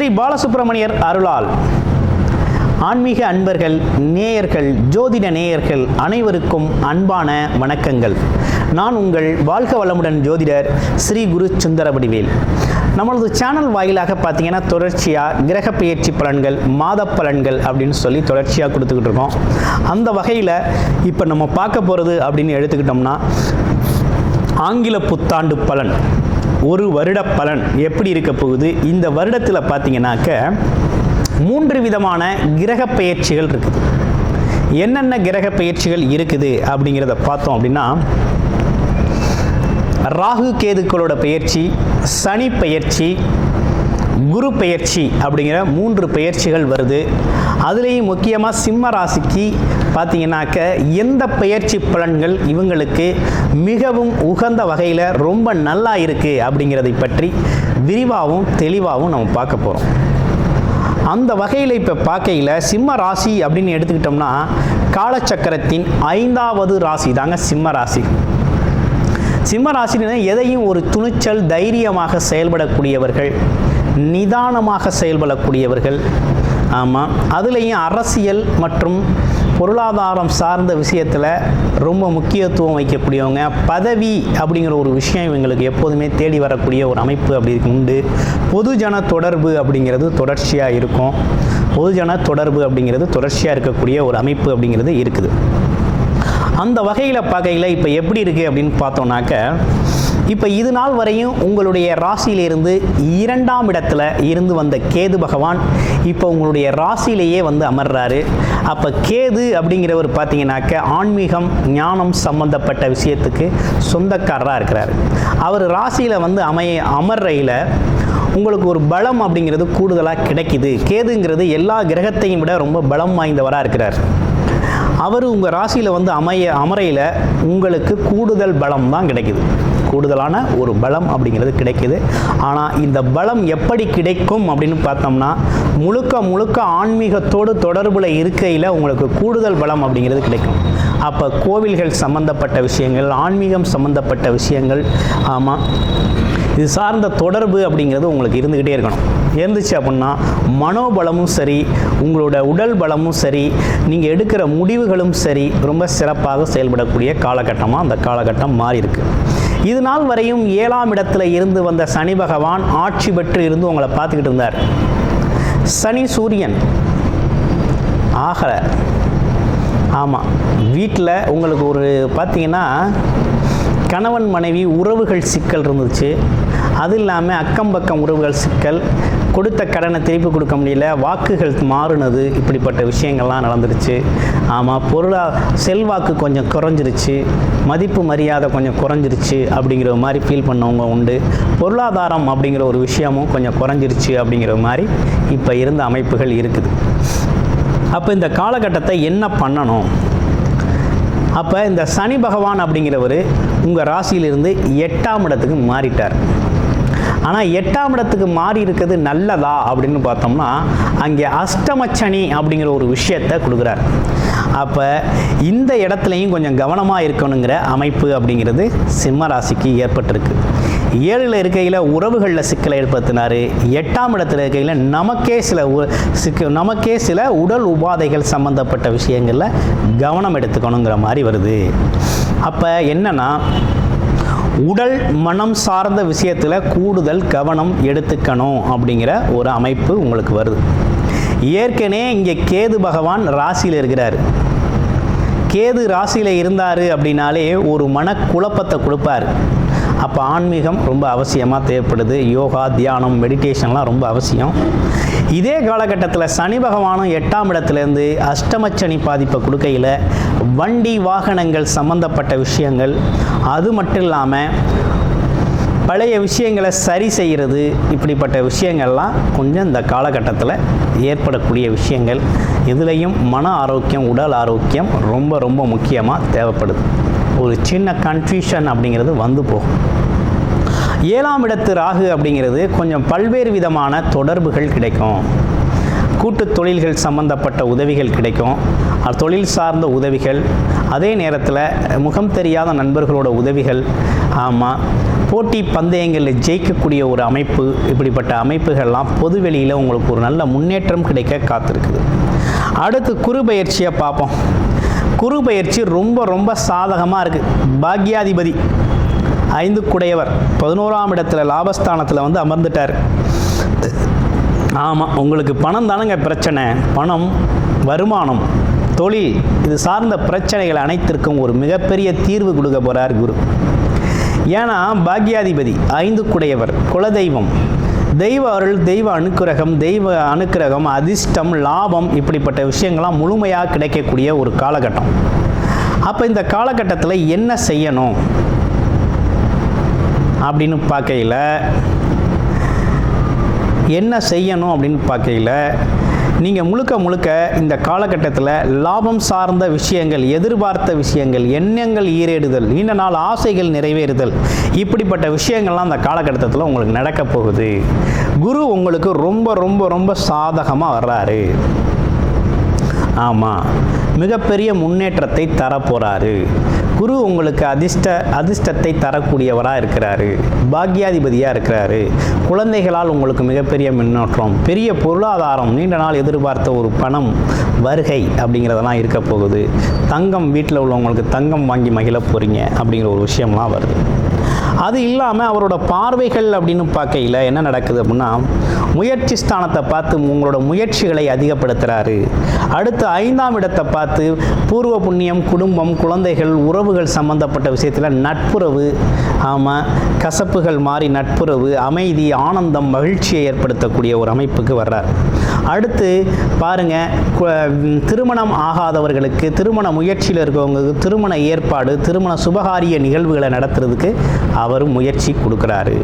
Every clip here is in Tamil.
ஸ்ரீ பாலசுப்ரமணியர் அருளால் ஆன்மீக அன்பர்கள், நேயர்கள், ஜோதிட நேயர்கள் அனைவருக்கும் அன்பான வணக்கங்கள். நான் உங்கள் வாழ்க வளமுடன் ஜோதிடர் ஸ்ரீ குரு சுந்தரவடிவேல். நம்மளது சேனல் வாயிலாக பார்த்தீங்கன்னா தொடர்ச்சியாக கிரக பெயர்ச்சி பலன்கள், மாத பலன்கள் அப்படின்னு சொல்லி தொடர்ச்சியாக கொடுத்துக்கிட்டு இருக்கோம். அந்த வகையில் இப்போ நம்ம பார்க்க போகிறது அப்படின்னு எடுத்துக்கிட்டோம்னா, ஆங்கில புத்தாண்டு பலன், ஒரு வருட பலன் எப்படி இருக்க போகுது. இந்த வருடத்தில் பார்த்தீங்கன்னாக்க 3 விதமான கிரக பெயர்ச்சிகள் இருக்குது. என்னென்ன கிரக பெயர்ச்சிகள் இருக்குது அப்படிங்கிறத பார்த்தோம் அப்படின்னா, ராகு கேதுக்களோட பெயர்ச்சி, சனி பெயர்ச்சி, குரு பெயர்ச்சி அப்படிங்கிற 3 பெயர்ச்சிகள் வருது. அதுலேயும் முக்கியமாக சிம்ம ராசிக்கு பார்த்தீங்கன்னாக்க எந்த பெயர்ச்சி பலன்கள் இவங்களுக்கு மிகவும் உகந்த வகையில் ரொம்ப நல்லா இருக்குது அப்படிங்கிறதை பற்றி விரிவாகவும் தெளிவாகவும் நம்ம பார்க்க போகிறோம். அந்த வகையில் இப்போ பார்க்கையில் சிம்ம ராசி அப்படின்னு எடுத்துக்கிட்டோம்னா, காலச்சக்கரத்தின் 5வது ராசி தாங்க சிம்ம ராசி. சிம்ம ராசினா எதையும் ஒரு துணிச்சல், தைரியமாக செயல்படக்கூடியவர்கள், நிதானமாக செயல்படக்கூடியவர்கள். ஆமாம், அதுலேயும் அரசியல் மற்றும் பொருளாதாரம் சார்ந்த விஷயத்தில் ரொம்ப முக்கியத்துவம் வைக்கக்கூடியவங்க. பதவி அப்படிங்கிற ஒரு விஷயம் இவங்களுக்கு எப்போதுமே தேடி வரக்கூடிய ஒரு அமைப்பு அப்படி உண்டு. பொதுஜன தொடர்பு அப்படிங்கிறது தொடர்ச்சியாக இருக்கும். பொதுஜன தொடர்பு அப்படிங்கிறது தொடர்ச்சியாக இருக்கக்கூடிய ஒரு அமைப்பு அப்படிங்கிறது இருக்குது. அந்த வகையில் பார்க்கையில் இப்போ எப்படி இருக்குது அப்படின்னு பார்த்தோம்னாக்க, இப்போ இது நாள் வரையும் உங்களுடைய ராசியிலிருந்து 2ஆம் இடத்துல இருந்து வந்த கேது பகவான் இப்போ உங்களுடைய ராசியிலேயே வந்து அமர்றாரு. அப்போ கேது அப்படிங்கிறவர் பார்த்தீங்கன்னாக்க ஆன்மீகம், ஞானம் சம்பந்தப்பட்ட விஷயத்துக்கு சொந்தக்காரராக இருக்கிறார். அவர் ராசியில் வந்து அமர்றையில் உங்களுக்கு ஒரு பலம் அப்படிங்கிறது கூடுதலாக கிடைக்குது. கேதுங்கிறது எல்லா கிரகத்தையும் விட ரொம்ப பலம் வாய்ந்தவராக இருக்கிறார். அவர் உங்கள் ராசியில் வந்து அமரையில் உங்களுக்கு கூடுதல் பலம் தான் கிடைக்குது. கூடுதலான ஒரு பலம் அப்படிங்கிறது கிடைக்குது. ஆனால் இந்த பலம் எப்படி கிடைக்கும் அப்படின்னு பார்த்தோம்னா, முழுக்க ஆன்மீகத்தோடு தொடர்பில் இருக்கையில் உங்களுக்கு கூடுதல் பலம் அப்படிங்கிறது கிடைக்கும். அப்போ கோவில்கள் சம்பந்தப்பட்ட விஷயங்கள், ஆன்மீகம் சம்பந்தப்பட்ட விஷயங்கள், ஆமாம், இது சார்ந்த தொடர்பு அப்படிங்கிறது உங்களுக்கு இருந்துக்கிட்டே இருக்கணும். இருந்துச்சு அப்படின்னா மனோபலமும் சரி, உங்களோட உடல் பலமும் சரி, நீங்கள் எடுக்கிற முடிவுகளும் சரி ரொம்ப சிறப்பாக செயல்படக்கூடிய காலகட்டமாக அந்த காலகட்டம் மாறி இருக்கு. இது நாள் வரையும் 7ஆம் இடத்துல இருந்து வந்த சனி பகவான் ஆட்சி பெற்று இருந்து உங்களை பார்த்துக்கிட்டு இருந்தார். சனி சூரியன் ஆகலை. ஆமாம், வீட்டில் உங்களுக்கு ஒரு பார்த்தீங்கன்னா கணவன் மனைவி உறவுகள் சிக்கல் இருந்துச்சு. அது இல்லாமல் அக்கம் பக்கம் உறவுகள் சிக்கல், கொடுத்த கடனை திருப்பி கொடுக்க முடியல, வாக்குகள் மாறுனது, இப்படிப்பட்ட விஷயங்கள்லாம் நடந்துருச்சு. ஆமாம், செல்வாக்கு கொஞ்சம் குறைஞ்சிருச்சு, மதிப்பு மரியாதை கொஞ்சம் குறைஞ்சிருச்சு அப்படிங்கிற மாதிரி ஃபீல் பண்ணவங்க உண்டு. பொருளாதாரம் அப்படிங்கிற ஒரு விஷயமும் கொஞ்சம் குறைஞ்சிருச்சு அப்படிங்கிற மாதிரி இப்போ இருந்த அமைப்புகள் இருக்குது. அப்போ இந்த காலகட்டத்தை என்ன பண்ணணும்? அப்போ இந்த சனி பகவான் அப்படிங்கிறவர் உங்கள் ராசியிலிருந்து 8ஆம் இடத்துக்கு மாறிட்டார். ஆனால் 8ஆம் இடத்துக்கு மாறி இருக்கிறது நல்லதா அப்படின்னு பார்த்தோம்னா, அங்கே அஷ்டமச்சனி அப்படிங்கிற ஒரு விஷயத்தை கொடுக்குறார். அப்போ இந்த இடத்துலையும் கொஞ்சம் கவனமாக இருக்கணுங்கிற அமைப்பு அப்படிங்கிறது சிம்ம ராசிக்கு ஏற்பட்டிருக்கு. 7ல் இருக்கையில் உறவுகளில் சிக்கலை ஏற்படுத்தினார். 8ஆம் இடத்துல இருக்கையில் நமக்கே சில உடல் உபாதைகள் சம்பந்தப்பட்ட விஷயங்களில் கவனம் எடுத்துக்கணுங்கிற மாதிரி வருது. அப்போ என்னன்னா, உடல் மனம் சார்ந்த விஷயத்தில் கூடுதல் கவனம் எடுத்துக்கணும் அப்படிங்கிற ஒரு அமைப்பு உங்களுக்கு வருது. ஏற்கனவே இங்கே கேது பகவான் ராசியில் இருக்கிறார். கேது ராசியில் இருந்தார் அப்படின்னாலே ஒரு மனக்குழப்பத்தை கொடுப்பார். அப்போ ஆன்மீகம் ரொம்ப அவசியமாக தேவைப்படுது. யோகா, தியானம், மெடிடேஷன்லாம் ரொம்ப அவசியம். இதே காலகட்டத்தில் சனி பகவானும் 8ஆம் இடத்துலேருந்து அஷ்டமச்சனி பாதிப்பை கொடுக்கையில் வண்டி வாகனங்கள் சம்பந்தப்பட்ட விஷயங்கள், அது மட்டும் இல்லாமல் பழைய விஷயங்களை சரி செய்கிறது, இப்படிப்பட்ட விஷயங்கள்லாம் கொஞ்சம் இந்த காலகட்டத்தில் ஏற்படக்கூடிய விஷயங்கள். இதுலேயும் மன ஆரோக்கியம், உடல் ஆரோக்கியம் ரொம்ப முக்கியமாக தேவைப்படுது. ஒரு சின்ன கன்ஃபியூஷன் அப்படிங்கிறது வந்து போகும். 7ஆம் இடத்து ராகு அப்படிங்கிறது கொஞ்சம் பல்வேறு விதமான தொடர்புகள் கிடைக்கும். கூட்டு தொழில்கள் சம்பந்தப்பட்ட உதவிகள் கிடைக்கும். தொழில் சார்ந்த உதவிகள், அதே நேரத்தில் முகம் தெரியாத நண்பர்களோட உதவிகள், ஆமாம், போட்டி பந்தயங்களில் ஜெயிக்கக்கூடிய ஒரு அமைப்பு, இப்படிப்பட்ட அமைப்புகள்லாம் பொதுவெளியில் உங்களுக்கு ஒரு நல்ல முன்னேற்றம் கிடைக்க காத்திருக்குது. அடுத்து குரு பயிற்சியை பார்ப்போம். குரு பயிற்சி ரொம்ப ரொம்ப சாதகமாக இருக்குது. பாக்யாதிபதி 5 குடையவர் 11ஆம் இடத்துல லாபஸ்தானத்தில் வந்து அமர்ந்துட்டார். ஆமாம், உங்களுக்கு பணம் தானங்க பிரச்சனை. பணம், வருமானம், தொழில், இது சார்ந்த பிரச்சனைகள் அனைத்திற்கும் ஒரு மிகப்பெரிய தீர்வு கொடுக்க போகிறார் குரு. ஏன்னா பாக்யாதிபதி 5 குடையவர், குலதெய்வம், தெய்வ அருள், தெய்வ அனுக்கிரகம், அதிர்ஷ்டம், லாபம், இப்படிப்பட்ட விஷயங்கள்லாம் முழுமையாக கிடைக்கக்கூடிய ஒரு காலகட்டம். அப்போ இந்த காலகட்டத்தில் என்ன செய்யணும் அப்படின்னு பார்க்கையில் நீங்கள் முழுக்க இந்த காலகட்டத்தில் லாபம் சார்ந்த விஷயங்கள், எதிர்பார்த்த விஷயங்கள், எண்ணங்கள் ஈரேடுதல், நீண்ட நாள் ஆசைகள் நிறைவேறுதல், இப்படிப்பட்ட விஷயங்கள்லாம் அந்த காலகட்டத்தில் உங்களுக்கு நடக்க போகுது. குரு உங்களுக்கு ரொம்ப ரொம்ப ரொம்ப சாதகமாக வர்றாரு. ஆமாம், மிகப்பெரிய முன்னேற்றத்தை தரப்போகிறாரு. குரு உங்களுக்கு அதிர்ஷ்டத்தை தரக்கூடியவராக இருக்கிறாரு, பாக்யாதிபதியாக இருக்கிறாரு. குழந்தைகளால் உங்களுக்கு மிகப்பெரிய முன்னேற்றம், பெரிய பொருளாதாரம், நீண்ட நாள் எதிர்பார்த்த ஒரு பணம் வருகை அப்படிங்கிறதெல்லாம் இருக்க போகுது. தங்கம், வீட்டில் உள்ளவங்களுக்கு தங்கம் வாங்கி மகிழ போகிறீங்க அப்படிங்கிற ஒரு விஷயம்லாம் வருது. அது இல்லாமல் அவரோட பார்வைகள் அப்படின்னு பார்க்கையில் என்ன நடக்குது அப்படின்னா, முயற்சி ஸ்தானத்தை பார்த்து உங்களோட முயற்சிகளை அதிகப்படுத்துகிறாரு. அடுத்து 5ஆம் இடத்தை பார்த்து பூர்வ புண்ணியம், குடும்பம், குழந்தைகள், உறவுகள் சம்பந்தப்பட்ட விஷயத்தில் நட்புறவு, ஆமாம், கசப்புகள் மாறி நட்புறவு, அமைதி, ஆனந்தம், மகிழ்ச்சியை ஏற்படுத்தக்கூடிய ஒரு அமைப்புக்கு வர்றார். அடுத்து பாருங்கள், திருமணம் ஆகாதவர்களுக்கு, திருமண முயற்சியில் இருக்கவங்களுக்கு திருமண ஏற்பாடு, திருமண சுபகாரிய நிகழ்வுகளை நடத்துறதுக்கு அவர் முயற்சி கொடுக்குறாரு.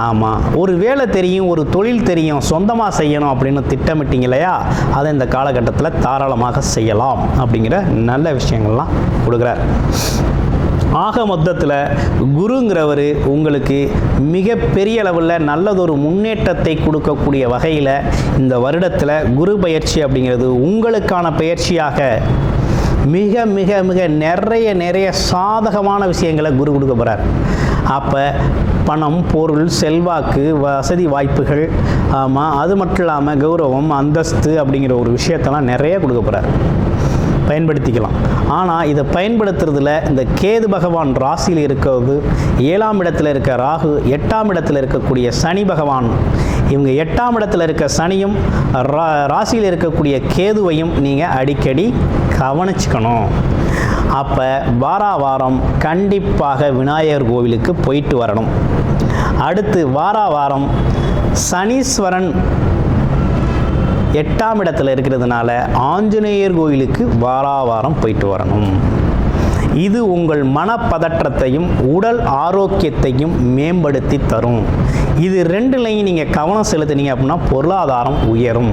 ஆமாம், ஒரு வேலை தெரியும், ஒரு தொழில் தெரியும், சொந்தமாக செய்யணும் அப்படின்னு திட்டமிட்டீங்க இல்லையா, அதை இந்த காலகட்டத்தில் தாராளமாக செய்யலாம் அப்படிங்கிற நல்ல விஷயங்கள்லாம் கொடுக்குறார். ஆக மொத்தத்தில் குருங்கிறவர் உங்களுக்கு மிகப்பெரிய அளவில் நல்லதொரு முன்னேற்றத்தை கொடுக்கக்கூடிய வகையில் இந்த வருடத்தில் குரு பயிற்சி அப்படிங்கிறது உங்களுக்கான பயிற்சியாக மிக மிக மிக நிறைய சாதகமான விஷயங்களை குரு கொடுக்க போகிறார். அப்போ பணம், பொருள், செல்வாக்கு, வசதி வாய்ப்புகள், ஆமாம், அது மட்டும் இல்லாமல் கௌரவம், அந்தஸ்து அப்படிங்கிற ஒரு விஷயத்தெல்லாம் நிறைய கொடுக்க போகிறார். பயன்படுத்திக்கலாம். ஆனால் இதை பயன்படுத்துறதுல இந்த கேது பகவான் ராசியில் இருக்கிறது, 7ஆம் இடத்துல இருக்க ராகு, 8ஆம் இடத்துல இருக்கக்கூடிய சனி பகவான், இவங்க 8ஆம் இடத்துல இருக்க சனியும் ராசியில் இருக்கக்கூடிய கேதுவையும் நீங்கள் அடிக்கடி கவனிச்சுக்கணும். அப்போ வாரம் கண்டிப்பாக விநாயகர் கோவிலுக்கு போயிட்டு வரணும். அடுத்து வாரம் சனீஸ்வரன் 8ஆம் இடத்துல இருக்கிறதுனால ஆஞ்சநேயர் கோயிலுக்கு வாரம் போயிட்டு வரணும். இது உங்கள் மனப்பதற்றத்தையும் உடல் ஆரோக்கியத்தையும் மேம்படுத்தி தரும். இது 2லையும் நீங்கள் கவனம் செலுத்தினீங்க அப்படின்னா பொருளாதாரம் உயரும்.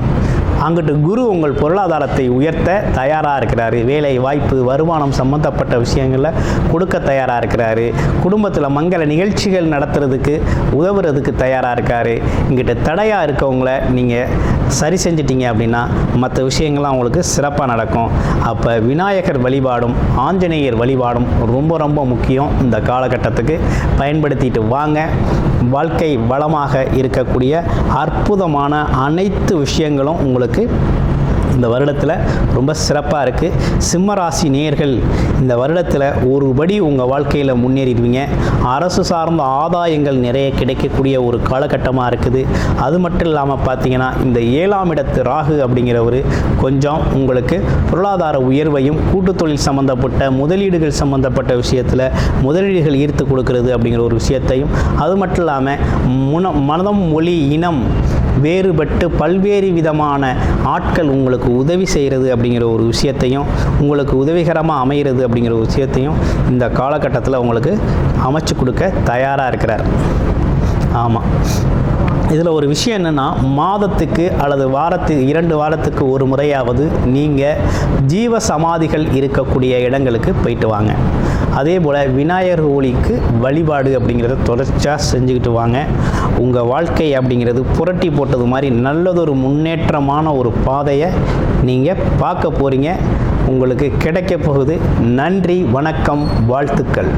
அங்கிட்டு குரு உங்கள் பொருளாதாரத்தை உயர்த்த தயாராக இருக்கிறாரு. வேலை வாய்ப்பு, வருமானம் சம்மந்தப்பட்ட விஷயங்களில் கொடுக்க தயாராக இருக்கிறாரு. குடும்பத்தில் மங்கள நிகழ்ச்சிகள் நடத்துறதுக்கு உதவுறதுக்கு தயாராக இருக்கார். இங்கிட்ட தடையாக இருக்கவங்கள நீங்கள் சரி செஞ்சிட்டிங்க அப்படின்னா மற்ற விஷயங்கள்லாம் உங்களுக்கு சிறப்பாக நடக்கும். அப்போ விநாயகர் வழிபாடும் ஆஞ்சநேயர் வழிபாடும் ரொம்ப ரொம்ப முக்கியம். இந்த காலகட்டத்துக்கு பயன்படுத்திட்டு வாங்க. வாழ்க்கை வளமாக இருக்கக்கூடிய அற்புதமான அனைத்து விஷயங்களும் உங்களுக்கு இந்த வருடத்தில் ரொம்ப சிறப்பாக இருக்குது. சிம்மராசி நேயர்கள் இந்த வருடத்தில் ஒருபடி உங்கள் வாழ்க்கையில் முன்னேறிடுவீங்க. அரசு சார்ந்த ஆதாயங்கள் நிறைய கிடைக்கக்கூடிய ஒரு காலகட்டமாக இருக்குது. அது மட்டும் இல்லாமல் பார்த்தீங்கன்னா இந்த 7ஆம் இடத்து ராகு அப்படிங்கிறவர் கொஞ்சம் உங்களுக்கு பொருளாதார உயர்வையும், கூட்டு தொழில் சம்மந்தப்பட்ட முதலீடுகள் சம்மந்தப்பட்ட விஷயத்தில் முதலீடுகள் ஈர்த்து கொடுக்கறது அப்படிங்கிற ஒரு விஷயத்தையும், அது மட்டும் இல்லாமல் மனம், மொழி, இனம் வேறுபட்டு பல்வேறு விதமான ஆட்கள் உங்களுக்கு உதவி செய்கிறது அப்படிங்கிற ஒரு விஷயத்தையும், உங்களுக்கு உதவிகரமாக அமைகிறது அப்படிங்கிற ஒரு விஷயத்தையும் இந்த காலகட்டத்தில் உங்களுக்கு அமைச்சு கொடுக்க தயாராக இருக்கிறார். ஆமாம், இதில் ஒரு விஷயம் என்னென்னா, மாதத்துக்கு அல்லது 2 வாரத்துக்கு ஒரு முறையாவது நீங்கள் ஜீவ சமாதிகள் இருக்கக்கூடிய இடங்களுக்கு போயிட்டு வாங்க. அதே போல் விநாயகர் ஒளிக்கு வழிபாடு அப்படிங்கிறத தொடர்ச்சியாக செஞ்சுக்கிட்டு வாங்க. உங்கள் வாழ்க்கை அப்படிங்கிறது புரட்டி போட்டது மாதிரி நல்லதொரு முன்னேற்றமான ஒரு பாதையை நீங்கள் பார்க்க போகிறீங்க. உங்களுக்கு கிடைக்க போகுது. நன்றி, வணக்கம், வாழ்த்துக்கள்.